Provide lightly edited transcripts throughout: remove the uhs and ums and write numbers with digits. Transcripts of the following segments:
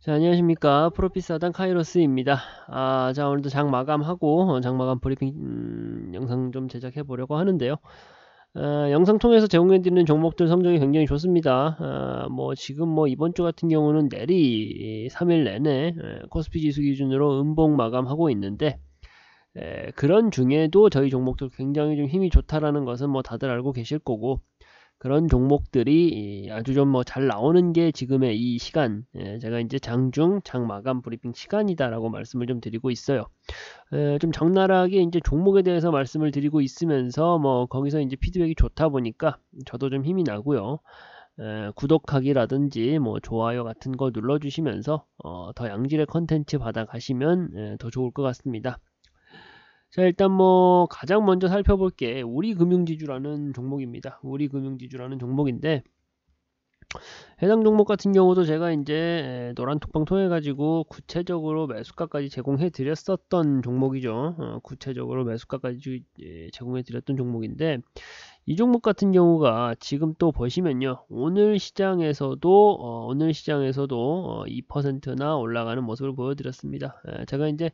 자, 안녕하십니까. 프로피스하단 카이로스입니다. 자, 오늘도 장 마감하고, 장 마감 브리핑 영상 좀 제작해 보려고 하는데요. 영상 통해서 제공해드리는 종목들 성적이 굉장히 좋습니다. 지금 이번 주 같은 경우는 내리 3일 내내 코스피 지수 기준으로 음봉 마감하고 있는데, 그런 중에도 저희 종목들 굉장히 좀 힘이 좋다라는 것은 다들 알고 계실 거고, 그런 종목들이 아주 좀 잘 나오는 게 지금의 이 시간, 제가 이제 장중 장마감 브리핑 시간이다라고 말씀을 좀 드리고 있어요. 좀 적나라하게 이제 종목에 대해서 말씀을 드리고 있으면서 거기서 이제 피드백이 좋다 보니까 저도 좀 힘이 나고요. 구독하기라든지 좋아요 같은 거 눌러주시면서 더 양질의 컨텐츠 받아가시면 더 좋을 것 같습니다. 자, 일단 가장 먼저 살펴볼 게 우리금융지주라는 종목입니다. 우리금융지주라는 종목인데, 해당 종목 같은 경우도 제가 이제 노란톡방 통해 가지고 구체적으로 매수가까지 제공해 드렸었던 종목이죠. 구체적으로 매수가까지 제공해 드렸던 종목인데, 이 종목 같은 경우가 지금 또 보시면요, 오늘 시장에서도 2%나 올라가는 모습을 보여드렸습니다. 제가 이제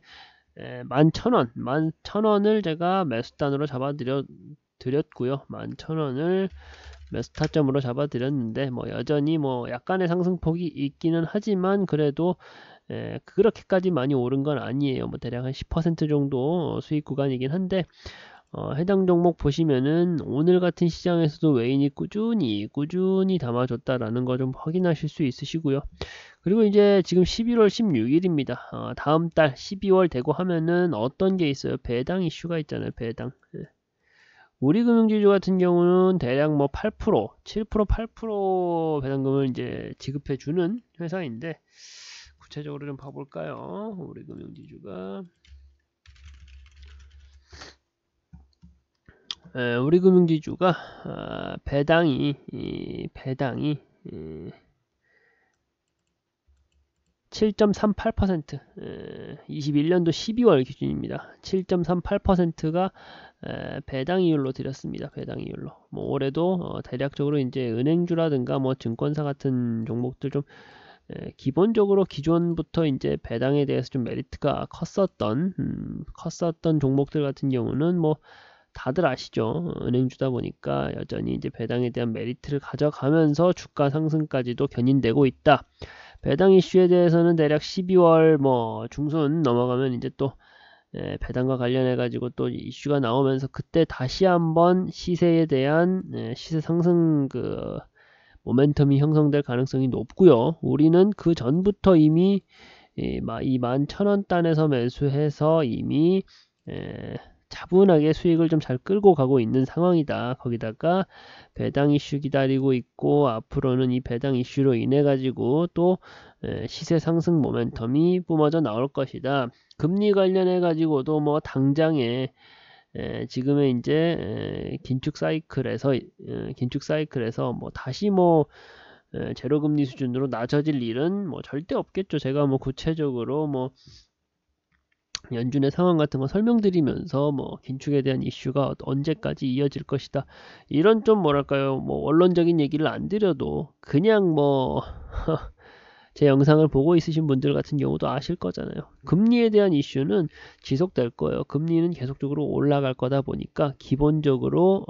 11,000원을 제가 매수단으로 잡아드렸고요. 11,000원을 매수 타점으로 잡아드렸는데, 여전히 약간의 상승폭이 있기는 하지만, 그래도 그렇게까지 많이 오른 건 아니에요. 대략 한 10% 정도 수익 구간이긴 한데, 해당 종목 보시면은 오늘 같은 시장에서도 외인이 꾸준히 담아줬다라는 거 좀 확인하실 수 있으시고요. 그리고 이제 지금 11월 16일입니다. 다음 달 12월 되고 하면은 어떤 게 있어요? 배당 이슈가 있잖아요. 배당. 우리금융지주 같은 경우는 대략 8%, 7%, 8% 배당금을 이제 지급해주는 회사인데, 구체적으로 좀 봐볼까요? 우리금융지주가. 우리금융지주가 배당이 7.38%, 21년도 12월 기준입니다. 7.38%가 배당 이율로 드렸습니다. 배당 이율로. 올해도 대략적으로 이제 은행주라든가 증권사 같은 종목들 좀 기본적으로 기존부터 이제 배당에 대해서 좀 메리트가 컸었던 종목들 같은 경우는 다들 아시죠? 은행주다 보니까 여전히 이제 배당에 대한 메리트를 가져가면서 주가 상승까지도 견인되고 있다. 배당 이슈에 대해서는 대략 12월 중순 넘어가면 이제 또 배당과 관련해 가지고 또 이슈가 나오면서 그때 다시 한번 시세에 대한 시세 상승 모멘텀이 형성될 가능성이 높고요. 우리는 그 전부터 이미 이 11,000원 단에서 매수해서 이미 차분하게 수익을 좀 잘 끌고 가고 있는 상황이다. 거기다가 배당 이슈 기다리고 있고, 앞으로는 이 배당 이슈로 인해 가지고 또 시세 상승 모멘텀이 뿜어져 나올 것이다. 금리 관련해 가지고도 당장에 지금의 이제 긴축 사이클에서 다시 제로금리 수준으로 낮아질 일은 절대 없겠죠. 제가 구체적으로 연준의 상황 같은 거 설명드리면서 긴축에 대한 이슈가 언제까지 이어질 것이다. 이런 좀 뭐랄까요, 원론적인 얘기를 안 드려도 그냥 제 영상을 보고 있으신 분들 같은 경우도 아실 거잖아요. 금리에 대한 이슈는 지속될 거예요. 금리는 계속적으로 올라갈 거다 보니까 기본적으로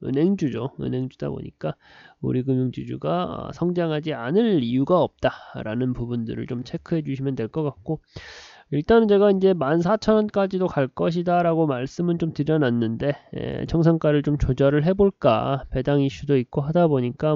은행주죠. 은행주다 보니까 우리 금융지주가 성장하지 않을 이유가 없다라는 부분들을 좀 체크해 주시면 될 것 같고, 일단은 제가 이제 14,000원까지도 갈 것이다 라고 말씀은 좀 드려놨는데, 청산가를 좀 조절을 해볼까, 배당 이슈도 있고 하다 보니까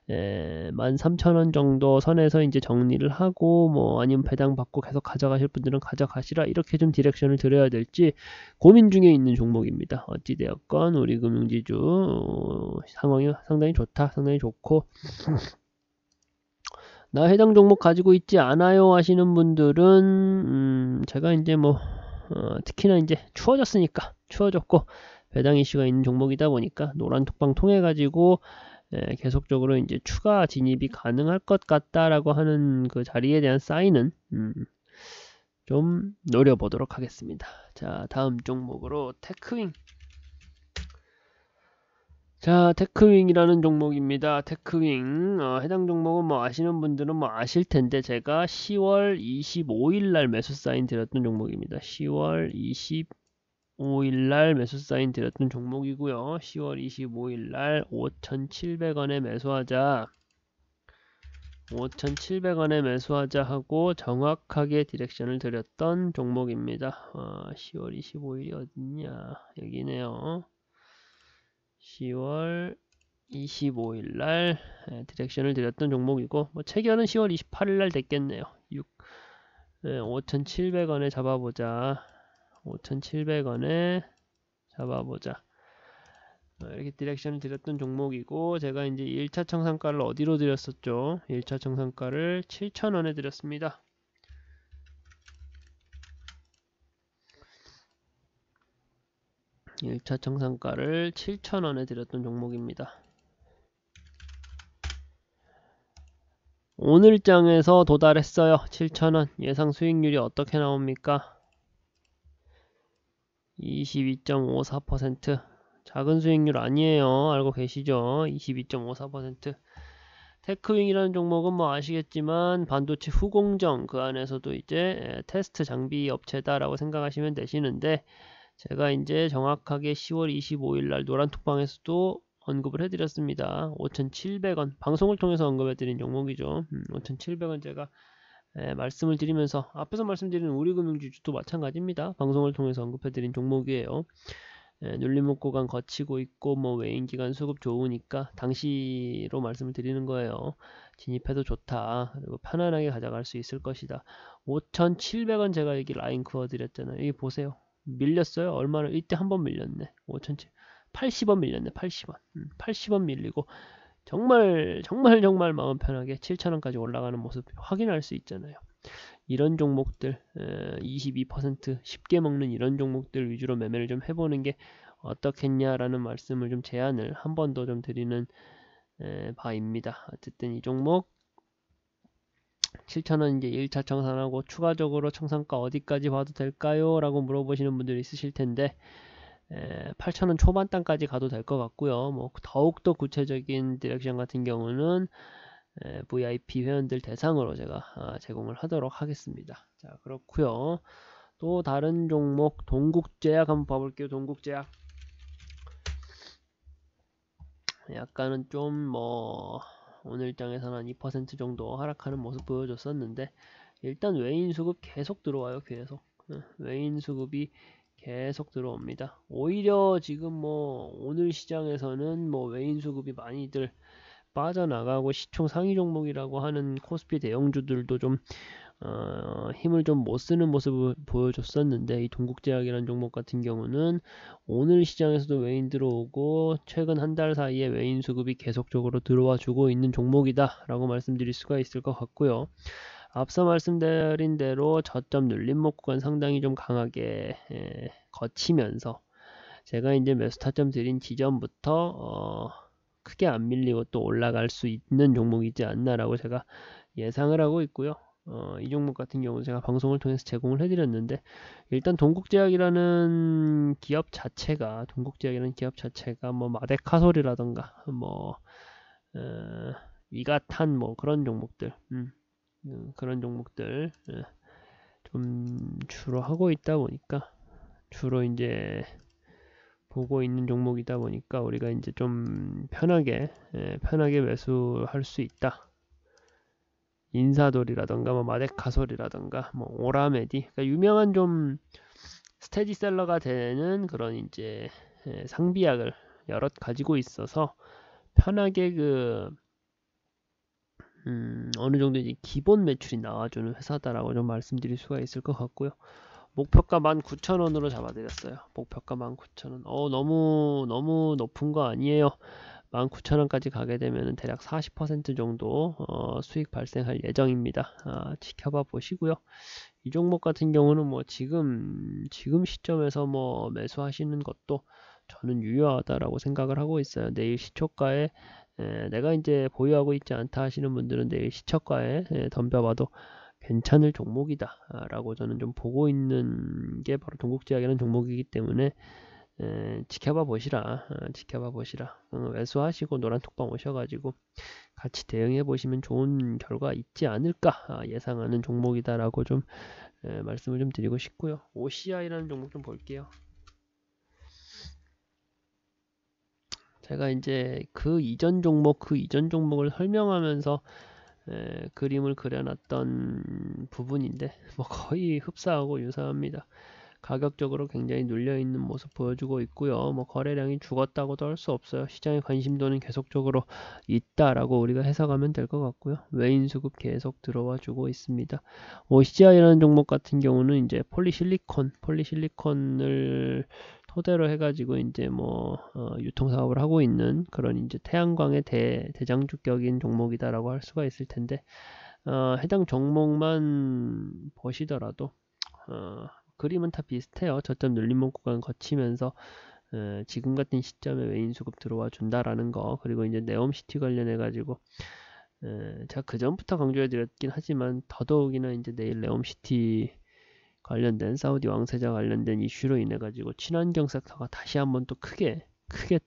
13,000원 정도 선에서 이제 정리를 하고 아니면 배당 받고 계속 가져가실 분들은 가져가시라, 이렇게 좀 디렉션을 드려야 될지 고민 중에 있는 종목입니다. 어찌되었건 우리 금융지주 상황이 상당히 좋다, 상당히 좋고, 나 해당 종목 가지고 있지 않아요 하시는 분들은 제가 이제 특히나 이제 추워졌고 배당 이슈가 있는 종목이다 보니까 노란 톡방 통해 가지고 계속적으로 이제 추가 진입이 가능할 것 같다라고 하는 그 자리에 대한 사인은 좀 노려보도록 하겠습니다. 자, 다음 종목으로 테크윙. 자, 테크윙이라는 종목입니다. 테크윙. 해당 종목은 뭐 아시는 분들은 뭐 아실 텐데 제가 10월 25일 날 매수 사인 드렸던 종목입니다. 10월 25일 날 매수 사인 드렸던 종목이고요. 10월 25일 날 5,700원에 매수하자. 5,700원에 매수하자 하고 정확하게 디렉션을 드렸던 종목입니다. 10월 25일이 어딨냐? 여기네요. 10월 25일 날 디렉션을 드렸던 종목이고 뭐 체결은 10월 28일 날 됐겠네요. 5,700원에 잡아보자. 5,700원에 잡아보자. 이렇게 디렉션을 드렸던 종목이고 제가 이제 1차 청산가를 어디로 드렸었죠? 1차 청산가를 7,000원에 드렸습니다. 1차 청산가를 7,000원에 드렸던 종목입니다. 오늘 장에서 도달했어요. 7,000원. 예상 수익률이 어떻게 나옵니까? 22.54%. 작은 수익률 아니에요. 알고 계시죠? 22.54%. 테크윙이라는 종목은 뭐 아시겠지만 반도체 후공정 그 안에서도 이제 테스트 장비 업체다라고 생각하시면 되시는데 제가 이제 정확하게 10월 25일 날 노란톡방에서도 언급을 해드렸습니다. 5,700원 방송을 통해서 언급해드린 종목이죠. 5,700원 제가 말씀을 드리면서 앞에서 말씀드린 우리금융지주도 마찬가지입니다. 방송을 통해서 언급해드린 종목이에요. 눌림목 구간 거치고 있고 뭐 외인기간 수급 좋으니까 당시로 말씀을 드리는 거예요. 진입해도 좋다. 그리고 편안하게 가져갈 수 있을 것이다. 5,700원 제가 여기 라인 그어드렸잖아요. 여기 보세요. 밀렸어요. 얼마나 이때 한번 밀렸네. 5,700원 80원 밀렸네. 80원 80원 밀리고 정말 마음 편하게 7,000원까지 올라가는 모습 확인할 수 있잖아요. 이런 종목들 22% 쉽게 먹는 이런 종목들 위주로 매매를 좀 해보는 게 어떻겠냐라는 말씀을 좀 제안을 한 번 더 좀 드리는 바입니다. 어쨌든 이 종목 7,000원 이제 1차 청산하고 추가적으로 청산가 어디까지 봐도 될까요? 라고 물어보시는 분들이 있으실 텐데 8,000원 초반단까지 가도 될 것 같고요. 뭐 더욱더 구체적인 디렉션 같은 경우는 VIP 회원들 대상으로 제가 제공을 하도록 하겠습니다. 자, 그렇고요. 또 다른 종목 동국제약 한번 봐볼게요. 동국제약 약간은 좀 뭐 오늘 장에서는 한 2% 정도 하락하는 모습 보여줬었는데 일단 외인 수급 계속 들어와요. 계속 외인 수급이 계속 들어옵니다. 오히려 지금 뭐 오늘 시장에서는 뭐 외인 수급이 많이들 빠져나가고 시총 상위 종목이라고 하는 코스피 대형주들도 좀 힘을 좀 못 쓰는 모습을 보여줬었는데 이 동국제약이라는 종목 같은 경우는 오늘 시장에서도 외인 들어오고 최근 한 달 사이에 외인 수급이 계속적으로 들어와 주고 있는 종목이다 라고 말씀드릴 수가 있을 것 같고요. 앞서 말씀드린 대로 저점 눌림목 구간 상당히 좀 강하게 거치면서 제가 이제 매수 타점 드린 지점부터 크게 안 밀리고 또 올라갈 수 있는 종목이지 않나라고 제가 예상을 하고 있고요. 이 종목 같은 경우는 제가 방송을 통해서 제공을 해드렸는데 일단 동국제약이라는 기업 자체가 뭐 마데카솔이라던가 뭐 위가탄 뭐 그런 종목들 그런 종목들 좀 주로 하고 있다 보니까 주로 이제 보고 있는 종목이다 보니까 우리가 이제 좀 편하게 매수할 수 있다. 인사돌이라던가 뭐 마데카솔이라던가 뭐 오라메디 그러니까 유명한 좀 스테디셀러가 되는 그런 이제 상비약을 여럿 가지고 있어서 편하게 어느 정도 이제 기본 매출이 나와주는 회사다라고 좀 말씀드릴 수가 있을 것 같고요. 목표가 19,000원으로 잡아드렸어요. 목표가 19,000원. 너무 높은 거 아니에요. 19,000원까지 가게 되면 대략 40% 정도 수익 발생할 예정입니다. 지켜봐 보시고요. 이 종목 같은 경우는 뭐 지금 시점에서 뭐 매수하시는 것도 저는 유효하다라고 생각을 하고 있어요. 내일 시초가에 내가 이제 보유하고 있지 않다 하시는 분들은 내일 시초가에 덤벼봐도 괜찮을 종목이다 라고 저는 좀 보고 있는 게 바로 동국제약이라는 종목이기 때문에 지켜봐 보시라. 매수하시고 노란톡방 오셔가지고 같이 대응해 보시면 좋은 결과 있지 않을까 예상하는 종목이다라고 좀 말씀을 좀 드리고 싶고요. OCI라는 종목 좀 볼게요. 제가 이제 그 이전 종목을 설명하면서 그림을 그려놨던 부분인데 뭐 거의 흡사하고 유사합니다. 가격적으로 굉장히 눌려있는 모습 보여주고 있고요. 뭐 거래량이 죽었다고도 할 수 없어요. 시장의 관심도는 계속적으로 있다라고 우리가 해석하면 될 것 같고요. 외인 수급 계속 들어와 주고 있습니다. OCI라는 종목 같은 경우는 이제 폴리실리콘을 토대로 해가지고 이제 뭐 유통 사업을 하고 있는 그런 이제 태양광의 대장주격인 종목이다라고 할 수가 있을 텐데 해당 종목만 보시더라도 그림은 다 비슷해요. 저점 눌림목 구간 거치면서 지금 같은 시점에 외인 수급 들어와 준다라는 거, 그리고 이제 네옴시티 관련해 가지고 제가 그 전부터 강조해 드렸긴 하지만 더더욱이나 이제 내일 네옴시티 관련된 사우디 왕세자 관련된 이슈로 인해 가지고 친환경 섹터가 다시 한번 또 크게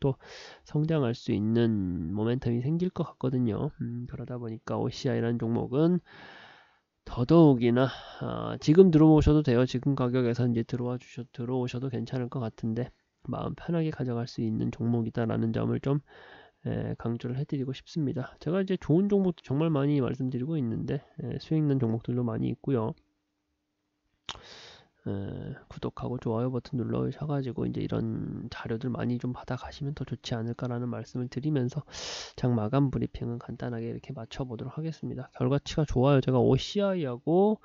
또 성장할 수 있는 모멘텀이 생길 것 같거든요. 그러다 보니까 OCI라는 종목은 더더욱이나 지금 들어오셔도 돼요. 지금 가격에서 이제 들어오셔도 괜찮을 것 같은데 마음 편하게 가져갈 수 있는 종목이다라는 점을 좀 강조를 해드리고 싶습니다. 제가 이제 좋은 종목도 정말 많이 말씀드리고 있는데 수익난 종목들도 많이 있고요. 구독하고 좋아요 버튼 눌러주셔가지고 이제 이런 자료들 많이 좀 받아가시면 더 좋지 않을까라는 말씀을 드리면서 장 마감 브리핑은 간단하게 이렇게 맞춰보도록 하겠습니다. 결과치가 좋아요. 제가 OCI하고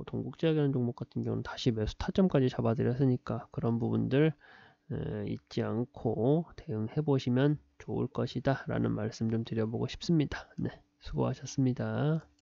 동국제약이라는 종목 같은 경우는 다시 매수 타점까지 잡아드렸으니까 그런 부분들 잊지 않고 대응해 보시면 좋을 것이다 라는 말씀 좀 드려보고 싶습니다. 네, 수고하셨습니다.